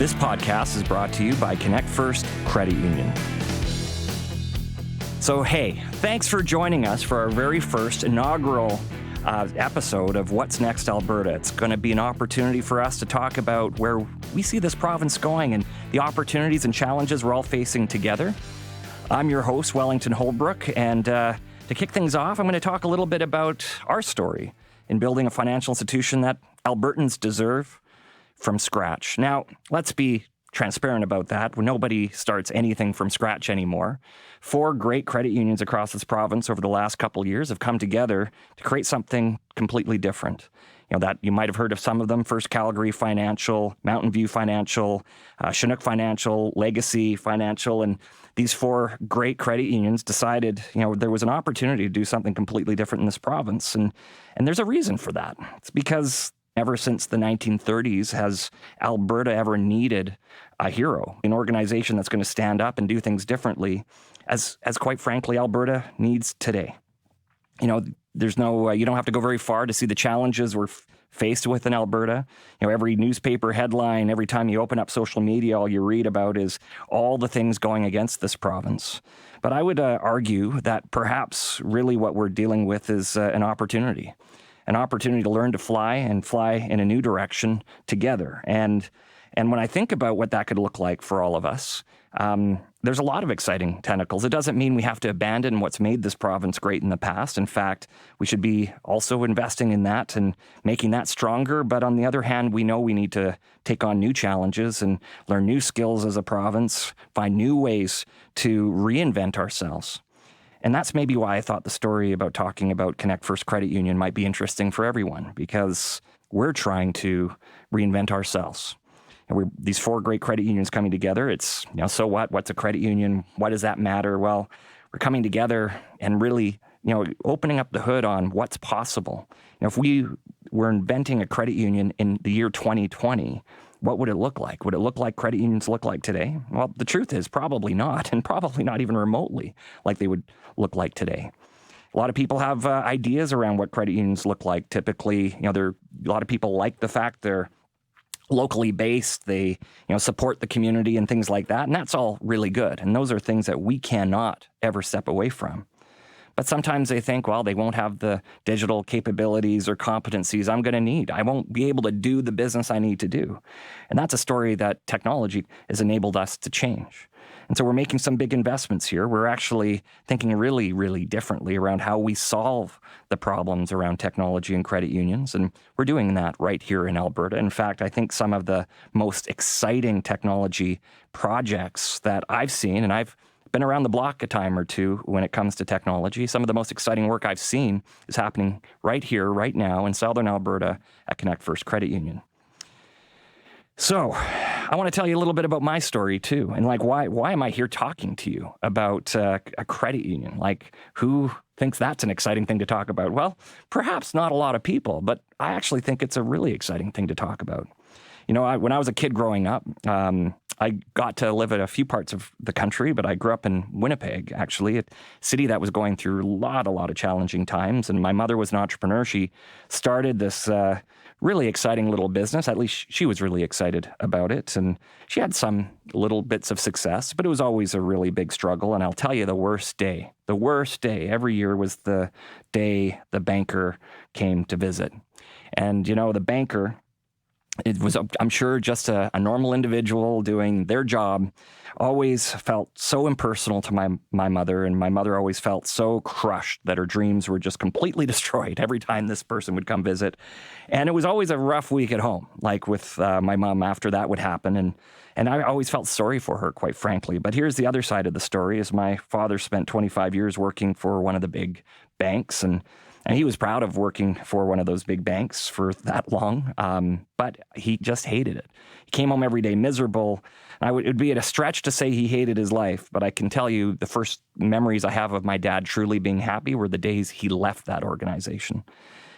This podcast is brought to you by Connect First Credit Union. So, hey, thanks for joining us for our very first inaugural episode of What's Next Alberta. It's going to be an opportunity for us to talk about where we see this province going and the opportunities and challenges we're all facing together. I'm your host, Wellington Holbrook, and to kick things off, I'm going to talk a little bit about our story in building a financial institution that Albertans deserve from scratch. Now, let's be transparent about that. Nobody starts anything from scratch anymore. 4 great credit unions across this province over the last couple of years have come together to create something completely different. You know, that you might have heard of some of them: First Calgary Financial, Mountain View Financial, Chinook Financial, Legacy Financial, and these 4 great credit unions decided, there was an opportunity to do something completely different in this province. And there's a reason for that. It's because ever since the 1930s has Alberta ever needed a hero, an organization that's going to stand up and do things differently, as quite frankly, Alberta needs today. There's no, you don't have to go very far to see the challenges we're faced with in Alberta. Every newspaper headline, every time you open up social media, all you read about is all the things going against this province. But I would argue that perhaps really what we're dealing with is an opportunity to learn to fly and fly in a new direction together. And when I think about what that could look like for all of us, there's a lot of exciting tentacles. It doesn't mean we have to abandon what's made this province great in the past. In fact, we should be also investing in that and making that stronger. But on the other hand, we know we need to take on new challenges and learn new skills as a province, find new ways to reinvent ourselves. And that's maybe why I thought the story about talking about Connect First Credit Union might be interesting for everyone, because we're trying to reinvent ourselves. And these 4 great credit unions coming together. It's, so what? What's a credit union? Why does that matter? Well, we're coming together and really, opening up the hood on what's possible. If we were inventing a credit union in the year 2020, what would it look like? Would it look like credit unions look like today? Well, the truth is probably not, and probably not even remotely like they would look like today. A lot of people have ideas around what credit unions look like. Typically, a lot of people like the fact they're locally based, they support the community and things like that, and that's all really good. And those are things that we cannot ever step away from. But sometimes they think, well, they won't have the digital capabilities or competencies I'm going to need. I won't be able to do the business I need to do. And that's a story that technology has enabled us to change. And so we're making some big investments here. We're actually thinking really, really differently around how we solve the problems around technology and credit unions. And we're doing that right here in Alberta. In fact, I think some of the most exciting technology projects that I've seen, and I've been around the block a time or two when it comes to technology, some of the most exciting work I've seen is happening right here, right now in Southern Alberta at Connect First Credit Union. So I want to tell you a little bit about my story too. And why am I here talking to you about a credit union? Who thinks that's an exciting thing to talk about? Well, perhaps not a lot of people, but I actually think it's a really exciting thing to talk about. When I was a kid growing up, I got to live in a few parts of the country, but I grew up in Winnipeg, actually, a city that was going through a lot of challenging times. And my mother was an entrepreneur. She started this really exciting little business. At least she was really excited about it. And she had some little bits of success, but it was always a really big struggle. And I'll tell you, the worst day every year was the day the banker came to visit. And, the banker, it was, I'm sure, just a normal individual doing their job, always felt so impersonal to my mother, and my mother always felt so crushed that her dreams were just completely destroyed every time this person would come visit. And it was always a rough week at home, like with my mom after that would happen. And I always felt sorry for her, quite frankly. But here's the other side of the story, is my father spent 25 years working for one of the big banks, and he was proud of working for one of those big banks for that long, but he just hated it. He came home every day miserable. It would be at a stretch to say he hated his life, but I can tell you the first memories I have of my dad truly being happy were the days he left that organization,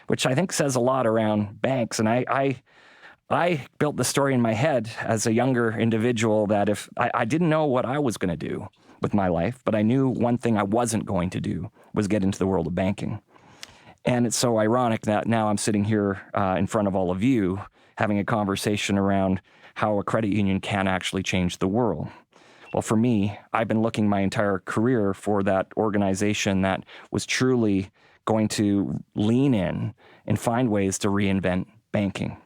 which I think says a lot around banks. And I built the story in my head as a younger individual that if I didn't know what I was going to do with my life, but I knew one thing I wasn't going to do was get into the world of banking. And it's so ironic that now I'm sitting here in front of all of you having a conversation around how a credit union can actually change the world. Well, for me, I've been looking my entire career for that organization that was truly going to lean in and find ways to reinvent banking.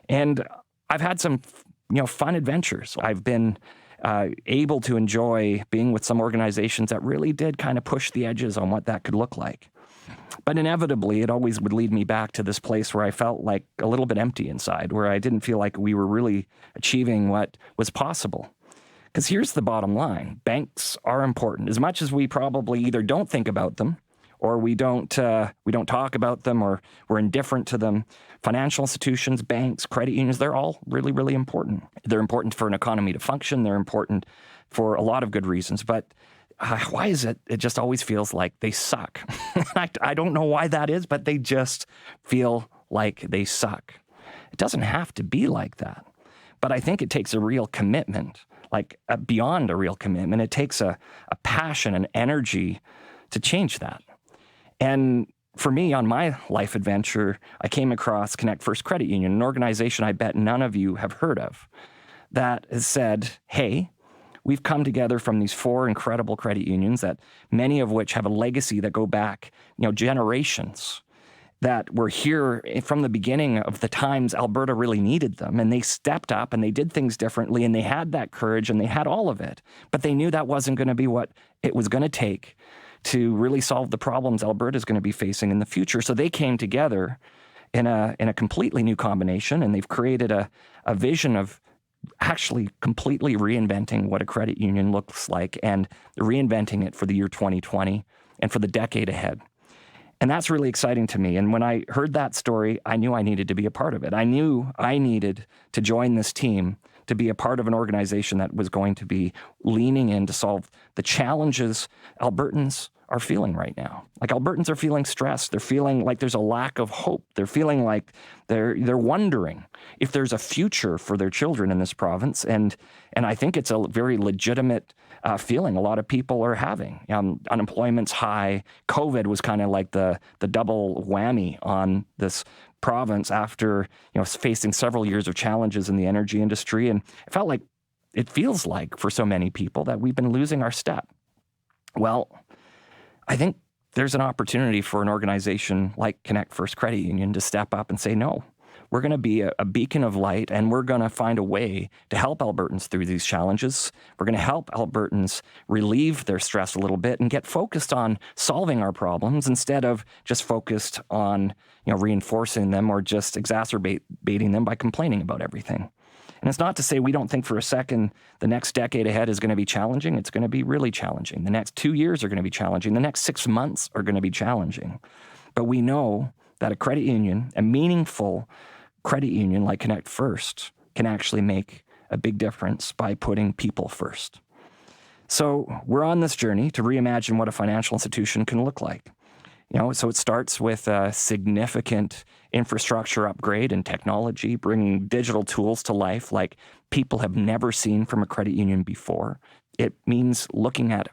And I've had some, fun adventures. I've been able to enjoy being with some organizations that really did kind of push the edges on what that could look like. But inevitably, it always would lead me back to this place where I felt like a little bit empty inside, where I didn't feel like we were really achieving what was possible. Because here's the bottom line. Banks are important. As much as we probably either don't think about them or we don't talk about them, or we're indifferent to them, financial institutions, banks, credit unions, they're all really, really important. They're important for an economy to function. They're important for a lot of good reasons. But why is it just always feels like they suck? I don't know why that is, but they just feel like they suck. It doesn't have to be like that. But I think it takes a real commitment, beyond a real commitment. It takes a passion and energy to change that. And for me, on my life adventure, I came across Connect First Credit Union, an organization I bet none of you have heard of, that has said, hey, we've come together from these 4 incredible credit unions, that many of which have a legacy that go back, generations, that were here from the beginning of the times Alberta really needed them. And they stepped up and they did things differently, and they had that courage and they had all of it. But they knew that wasn't going to be what it was going to take to really solve the problems Alberta is going to be facing in the future. So they came together in a completely new combination, and they've created a vision of actually completely reinventing what a credit union looks like, and reinventing it for the year 2020 and for the decade ahead. And that's really exciting to me. And when I heard that story, I knew I needed to be a part of it. I knew I needed to join this team to be a part of an organization that was going to be leaning in to solve the challenges Albertans are feeling right now. Albertans are feeling stressed. They're feeling like there's a lack of hope. They're feeling like they're wondering if there's a future for their children in this province. And I think it's a very legitimate feeling a lot of people are having. Unemployment's high. COVID was kind of like the double whammy on this province after facing several years of challenges in the energy industry. And it feels like for so many people that we've been losing our step. Well, I think there's an opportunity for an organization like Connect First Credit Union to step up and say, no, we're going to be a beacon of light, and we're going to find a way to help Albertans through these challenges. We're going to help Albertans relieve their stress a little bit and get focused on solving our problems instead of just focused on reinforcing them or just exacerbating them by complaining about everything. And it's not to say we don't think for a second the next decade ahead is going to be challenging. It's going to be really challenging. The next 2 years are going to be challenging. The next 6 months are going to be challenging. But we know that a credit union, a meaningful credit union like Connect First, can actually make a big difference by putting people first. So we're on this journey to reimagine what a financial institution can look like. So it starts with a significant infrastructure upgrade and technology, bringing digital tools to life like people have never seen from a credit union before. It means looking at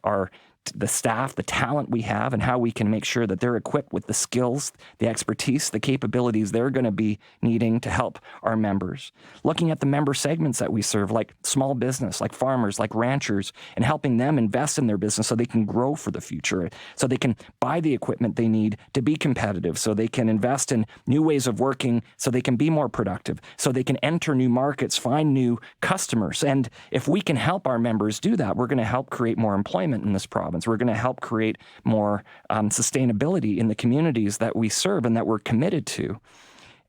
the staff, the talent we have, and how we can make sure that they're equipped with the skills, the expertise, the capabilities they're going to be needing to help our members. Looking at the member segments that we serve, like small business, like farmers, like ranchers, and helping them invest in their business so they can grow for the future, so they can buy the equipment they need to be competitive, so they can invest in new ways of working, so they can be more productive, so they can enter new markets, find new customers. And if we can help our members do that, we're going to help create more employment in this province. We're going to help create more sustainability in the communities that we serve and that we're committed to.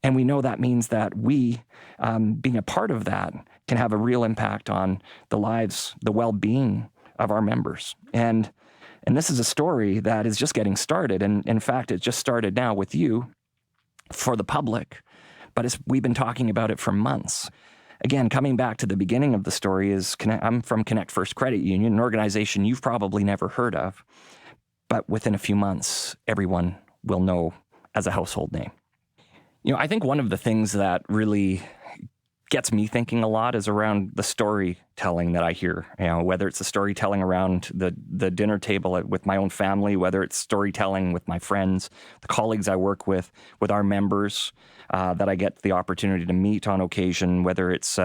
And we know that means that we, being a part of that, can have a real impact on the lives, the well-being of our members. And this is a story that is just getting started. And in fact, it just started now with you for the public. But we've been talking about it for months. Again, coming back to the beginning of the story I'm from Connect First Credit Union, an organization you've probably never heard of, but within a few months, everyone will know as a household name. I think one of the things that really gets me thinking a lot is around the storytelling that I hear, whether it's the storytelling around the dinner table with my own family, whether it's storytelling with my friends, the colleagues I work with our members that I get the opportunity to meet on occasion, whether it's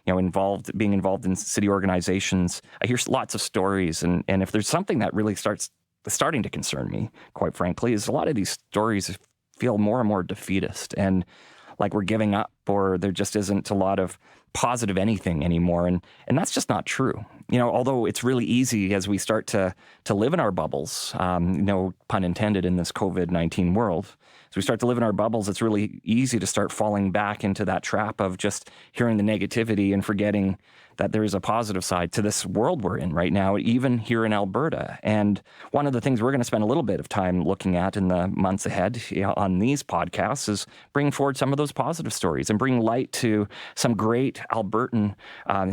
being involved in city organizations. I hear lots of stories, and if there's something that really starting to concern me, quite frankly, is a lot of these stories feel more and more defeatist and like we're giving up, or there just isn't a lot of positive anything anymore. And that's just not true. Although it's really easy as we start to live in our bubbles, no pun intended in this COVID-19 world, as we start to live in our bubbles, it's really easy to start falling back into that trap of just hearing the negativity and forgetting that there is a positive side to this world we're in right now, even here in Alberta. And one of the things we're going to spend a little bit of time looking at in the months ahead on these podcasts is bringing forward some of those positive stories and bring light to some great Albertan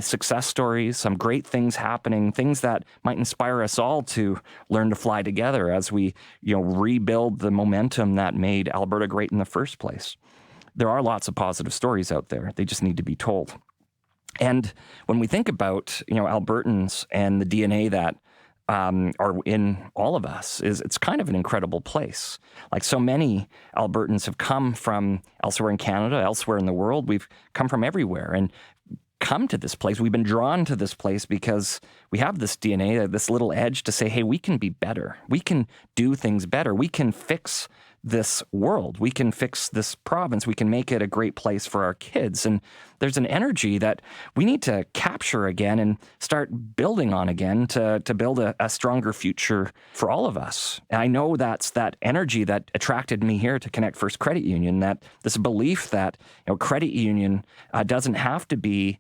success stories, some great things happening, things that might inspire us all to learn to fly together as we rebuild the momentum that made Alberta great in the first place. There are lots of positive stories out there. They just need to be told. And when we think about, Albertans and the DNA that are in all of us, it's kind of an incredible place. Like so many Albertans have come from elsewhere in Canada, elsewhere in the world. We've come from everywhere and come to this place. We've been drawn to this place because we have this DNA, this little edge to say, hey, we can be better. We can do things better. We can fix this world. We can fix this province. We can make it a great place for our kids. And there's an energy that we need to capture again and start building on again to build a stronger future for all of us. And I know that's that energy that attracted me here to Connect First Credit Union, that this belief that credit union doesn't have to be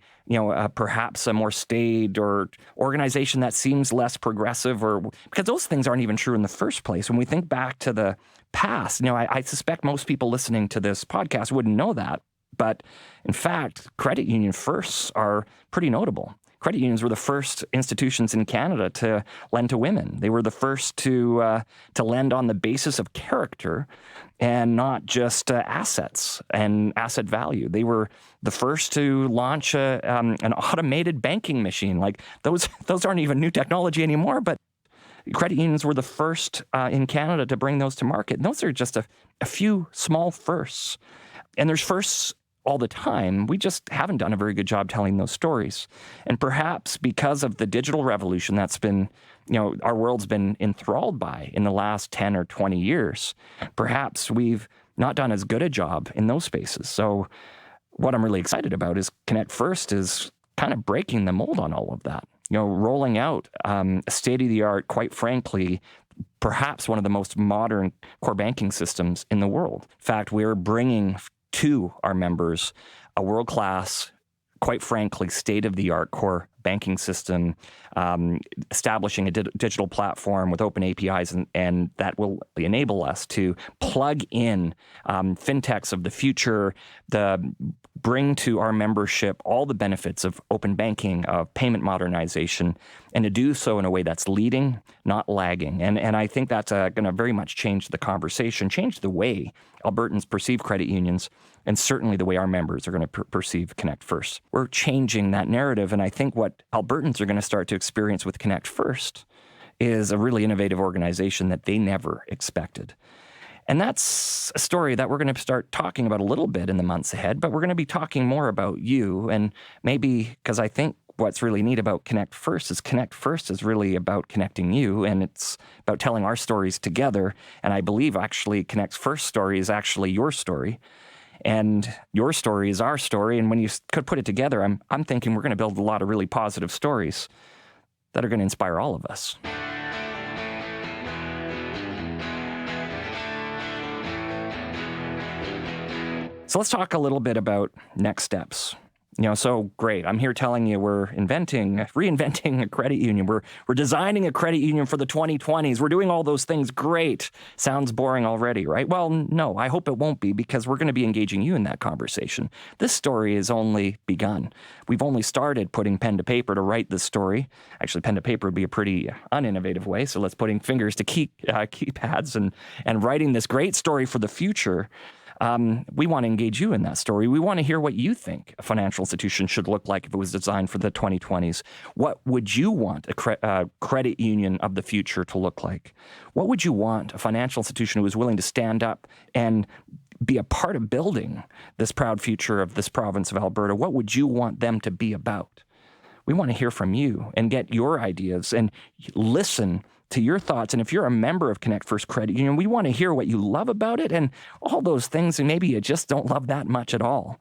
perhaps a more staid or organization that seems less progressive, or because those things aren't even true in the first place. When we think back to the past, I suspect most people listening to this podcast wouldn't know that. But in fact, credit union firsts are pretty notable. Credit unions were the first institutions in Canada to lend to women. They were the first to lend on the basis of character and not just assets and asset value. They were the first to launch an automated banking machine. Like those aren't even new technology anymore, but credit unions were the first in Canada to bring those to market. And those are just a few small firsts. And there's firsts all the time. We just haven't done a very good job telling those stories. And perhaps because of the digital revolution that's been, our world's been enthralled by in the last 10 or 20 years, perhaps we've not done as good a job in those spaces. So what I'm really excited about is Connect First is kind of breaking the mold on all of that. Rolling out a state-of-the-art, quite frankly, perhaps one of the most modern core banking systems in the world. In fact, we're bringing to our members a world-class, quite frankly, state-of-the-art core banking system, establishing a digital platform with open APIs, and that will enable us to plug in fintechs of the future, bring to our membership all the benefits of open banking, of payment modernization, and to do so in a way that's leading, not lagging. And I think that's going to very much change the conversation, change the way Albertans perceive credit unions, and certainly the way our members are going to perceive Connect First. We're changing that narrative, and I think what Albertans are going to start to experience with Connect First is a really innovative organization that they never expected. And that's a story that we're going to start talking about a little bit in the months ahead, but we're going to be talking more about you, and maybe because I think what's really neat about Connect First is really about connecting you, and it's about telling our stories together. And I believe actually Connect First story is actually your story, and your story is our story. And when you could put it together, I'm thinking we're going to build a lot of really positive stories that are going to inspire all of us. So let's talk a little bit about next steps. So great. I'm here telling you we're reinventing a credit union. We're designing a credit union for the 2020s. We're doing all those things. Great. Sounds boring already, right? Well, no, I hope it won't be, because we're going to be engaging you in that conversation. This story has only begun. We've only started putting pen to paper to write this story. Actually, pen to paper would be a pretty uninnovative way. So let's putting fingers to keypads and writing this great story for the future. We want to engage you in that story. We want to hear what you think a financial institution should look like if it was designed for the 2020s. What would you want a credit union of the future to look like? What would you want a financial institution who is willing to stand up and be a part of building this proud future of this province of Alberta? What would you want them to be about? We want to hear from you and get your ideas and listen to your thoughts. And if you're a member of Connect First Credit Union, we want to hear what you love about it and all those things and maybe you just don't love that much at all.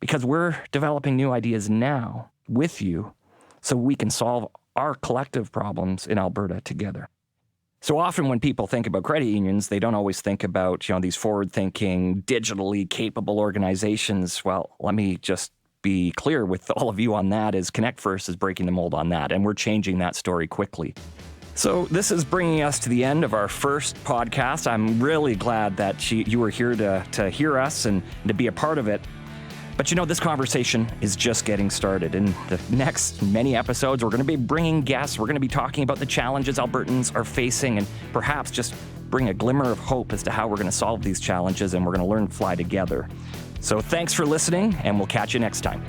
Because we're developing new ideas now with you so we can solve our collective problems in Alberta together. So often when people think about credit unions, they don't always think about, these forward-thinking, digitally capable organizations. Well, let me just be clear with all of you on that is Connect First is breaking the mold on that, and we're changing that story quickly. So this is bringing us to the end of our first podcast. I'm really glad that you were here to hear us and to be a part of it. But this conversation is just getting started. In the next many episodes, we're going to be bringing guests. We're going to be talking about the challenges Albertans are facing and perhaps just bring a glimmer of hope as to how we're going to solve these challenges, and we're going to learn to fly together. So thanks for listening, and we'll catch you next time.